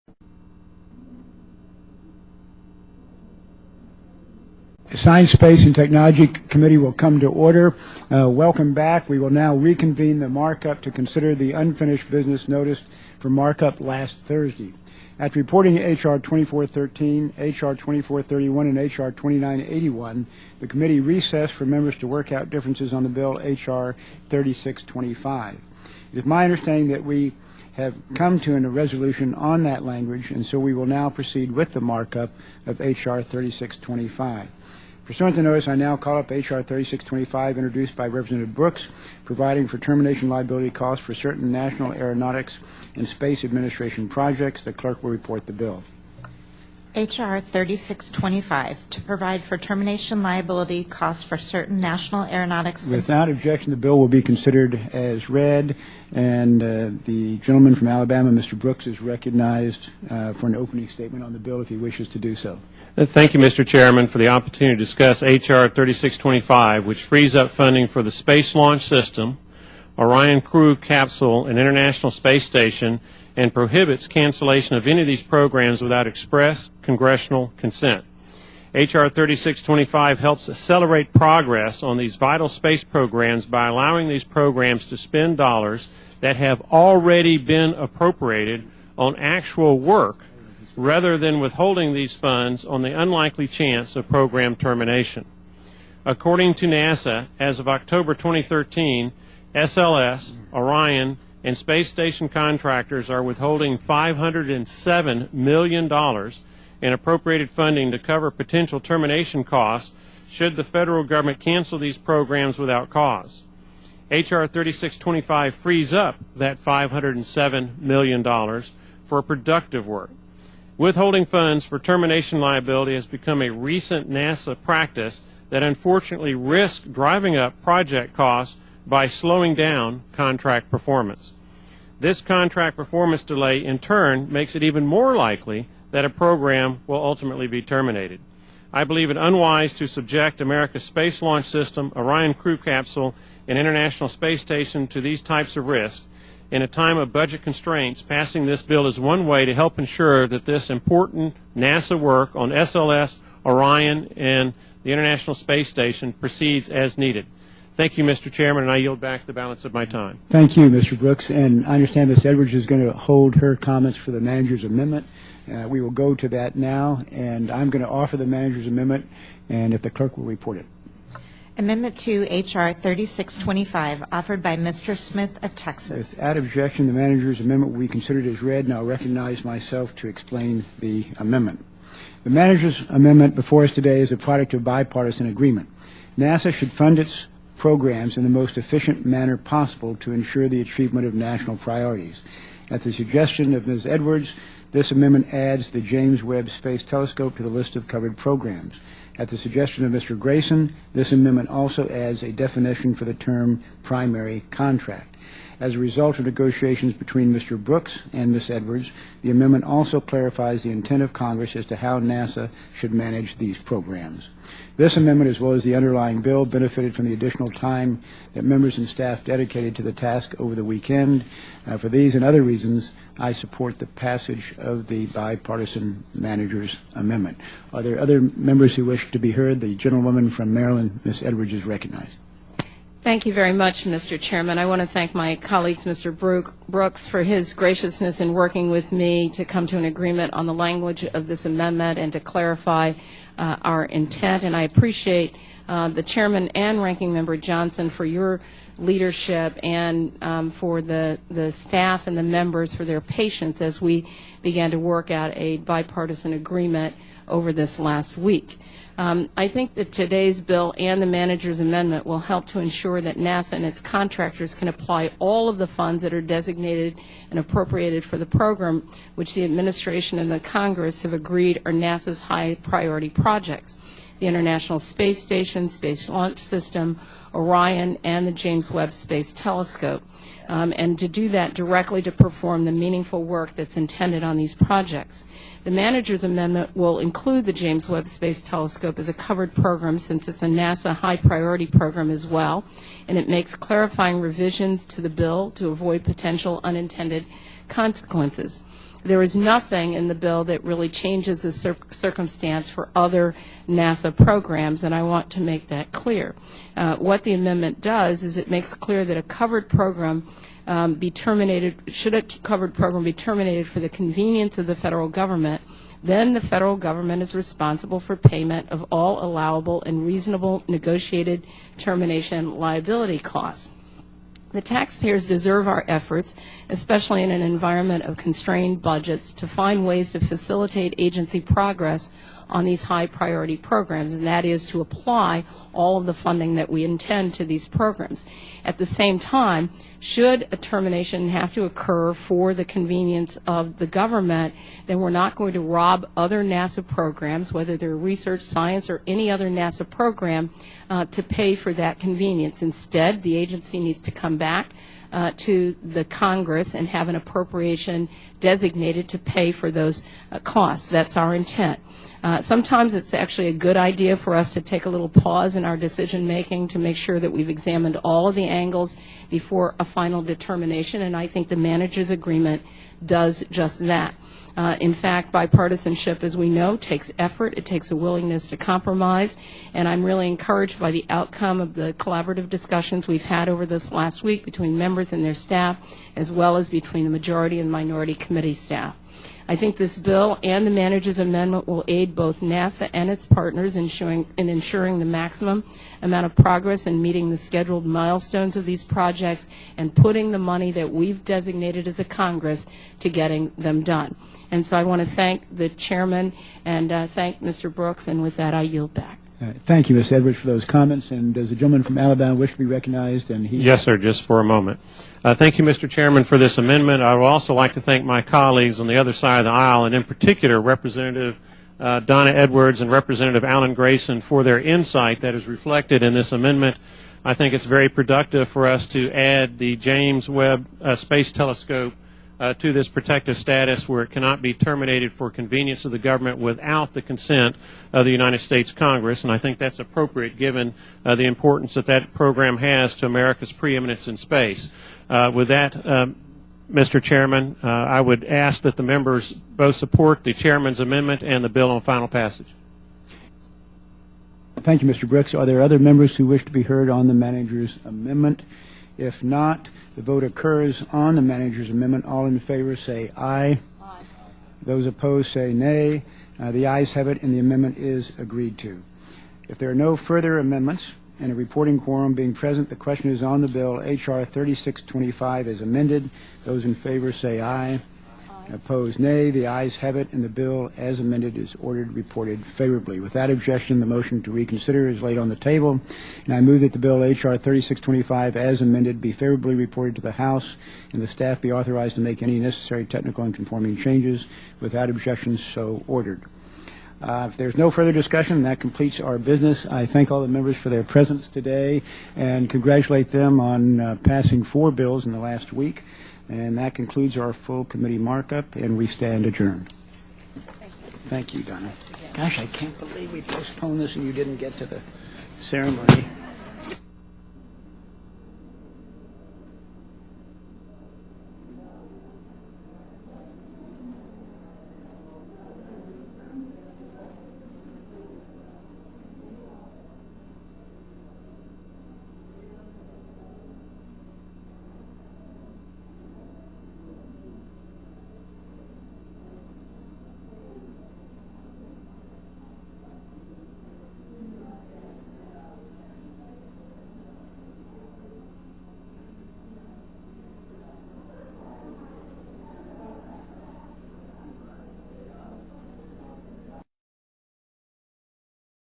The Science, Space, and Technology Committee will come to order. Welcome back. We will now reconvene the markup to consider the unfinished business noticed for markup last Thursday. After reporting H.R. 2413, H.R. 2431, and H.R. 2981, the committee recessed for members to work out differences on the bill H.R. 3625. It is my understanding that we have come to a resolution on that language, and so we will now proceed with the markup of H.R. 3625. Pursuant to notice, I now call up H.R. 3625, introduced by Representative Brooks, providing for termination liability costs for certain national aeronautics and space administration projects. The clerk will report the bill. H.R. 3625, to provide for termination liability costs for certain national aeronautics. Without objection, the bill will be considered as read, and the gentleman from Alabama, Mr. Brooks, is recognized for an opening statement on the bill if he wishes to do so. Thank you, Mr. Chairman, for the opportunity to discuss H.R. 3625, which frees up funding for the Space Launch System, Orion Crew Capsule, and International Space Station, and prohibits cancellation of any of these programs without express congressional consent. H.R. 3625 helps accelerate progress on these vital space programs by allowing these programs to spend dollars that have already been appropriated on actual work, rather than withholding these funds on the unlikely chance of program termination. According to NASA, as of October 2013, SLS, Orion, and space station contractors are withholding $507 million in appropriated funding to cover potential termination costs should the federal government cancel these programs without cause. H.R. 3625 frees up that $507 million for productive work. Withholding funds for termination liability has become a recent NASA practice that unfortunately risks driving up project costs by slowing down contract performance. This contract performance delay, in turn, makes it even more likely that a program will ultimately be terminated. I believe it unwise to subject America's Space Launch System, Orion Crew Capsule, and International Space Station to these types of risks. In a time of budget constraints, passing this bill is one way to help ensure that this important NASA work on SLS, Orion, and the International Space Station proceeds as needed. Thank you, Mr. Chairman, and I yield back the balance of my time. Thank you, Mr. Brooks. And I understand Ms. Edwards is going to hold her comments for the manager's amendment. We will go to that now, and I'm going to offer the manager's amendment, and if the clerk will report it. Amendment to H.R. 3625, offered by Mr. Smith of Texas. Without objection, the manager's amendment will be considered as read, and I'll recognize myself to explain the amendment. The manager's amendment before us today is a product of bipartisan agreement. NASA should fund its programs in the most efficient manner possible to ensure the achievement of national priorities. At the suggestion of Ms. Edwards, this amendment adds the James Webb Space Telescope to the list of covered programs. At the suggestion of Mr. Grayson, this amendment also adds a definition for the term primary contract. As a result of negotiations between Mr. Brooks and Ms. Edwards, the amendment also clarifies the intent of Congress as to how NASA should manage these programs. This amendment, as well as the underlying bill, benefited from the additional time that members and staff dedicated to the task over the weekend. For these and other reasons, I support the passage of the bipartisan manager's amendment. Are there other members who wish to be heard? The gentlewoman from Maryland, Ms. Edwards, is recognized. Thank you very much, Mr. Chairman. I want to thank my colleagues, Mr. Brooks, for his graciousness in working with me to come to an agreement on the language of this amendment and to clarify our intent. And I appreciate the Chairman and Ranking Member Johnson for your leadership and for the staff and the members for their patience as we began to work out a bipartisan agreement over this last week. I think that today's bill and the manager's amendment will help to ensure that NASA and its contractors can apply all of the funds that are designated and appropriated for the program, which the administration and the Congress have agreed are NASA's high priority projects: the International Space Station, Space Launch System, Orion, and the James Webb Space Telescope, and to do that directly to perform the meaningful work that's intended on these projects. The manager's amendment will include the James Webb Space Telescope as a covered program, since it's a NASA high priority program as well, and it makes clarifying revisions to the bill to avoid potential unintended consequences. there is nothing in the bill that really changes the circumstance for other NASA programs, and I want to make that clear. What the amendment does is it makes clear that a covered program be terminated, should a covered program be terminated for the convenience of the federal government, then the federal government is responsible for payment of all allowable and reasonable negotiated termination liability costs. The taxpayers deserve our efforts, especially in an environment of constrained budgets, to find ways to facilitate agency progress on these high priority programs, and that is to apply all of the funding that we intend to these programs. At the same time, should a termination have to occur for the convenience of the government, then we're not going to rob other NASA programs, whether they're research, science, or any other NASA program, to pay for that convenience. Instead, the agency needs to come back to the Congress and have an appropriation designated to pay for those costs. That's our intent. Sometimes it's actually a good idea for us to take a little pause in our decision making to make sure that we've examined all of the angles before a final determination, and I think the manager's agreement does just that. In fact, bipartisanship, as we know, takes effort. It takes a willingness to compromise, and I'm really encouraged by the outcome of the collaborative discussions we've had over this last week between members and their staff, as well as between the majority and minority committee staff. I think this bill and the manager's amendment will aid both NASA and its partners in ensuring the maximum amount of progress in meeting the scheduled milestones of these projects and putting the money that we've designated as a Congress to getting them done. And so I want to thank the chairman and thank Mr. Brooks, and with that I yield back. Thank you, Ms. Edwards, for those comments. And does the gentleman from Alabama wish to be recognized? And Yes, sir, just for a moment. Thank you, Mr. Chairman, for this amendment. I would also like to thank my colleagues on the other side of the aisle, and in particular Representative Donna Edwards and Representative Alan Grayson for their insight that is reflected in this amendment. I think it's very productive for us to add the James Webb Space Telescope to this protective status where it cannot be terminated for convenience of the government without the consent of the United States Congress, and I think that's appropriate given the importance that that program has to America's preeminence in space. With that, Mr. Chairman, I would ask that the members both support the chairman's amendment and the bill on final passage. Thank you, Mr. Brooks. Are there other members who wish to be heard on the manager's amendment? If not, the vote occurs on the manager's amendment. All in favor say aye. Aye. Those opposed say nay. The ayes have it, and the amendment is agreed to. If there are no further amendments and a reporting quorum being present, the question is on the bill H.R. 3625 as amended. Those in favor say aye. Opposed, nay. The ayes have it, and the bill as amended is ordered reported favorably. Without objection, the motion to reconsider is laid on the table, and I move that the bill H.R. 3625 as amended be favorably reported to the House, and the staff be authorized to make any necessary technical and conforming changes. Without objection, so ordered. If there's no further discussion, that completes our business. I thank all the members for their presence today and congratulate them on passing 4 bills in the last week. And that concludes our full committee markup, and we stand adjourned. Thank you, Donna. Gosh, I can't believe we postponed this and you didn't get to the ceremony.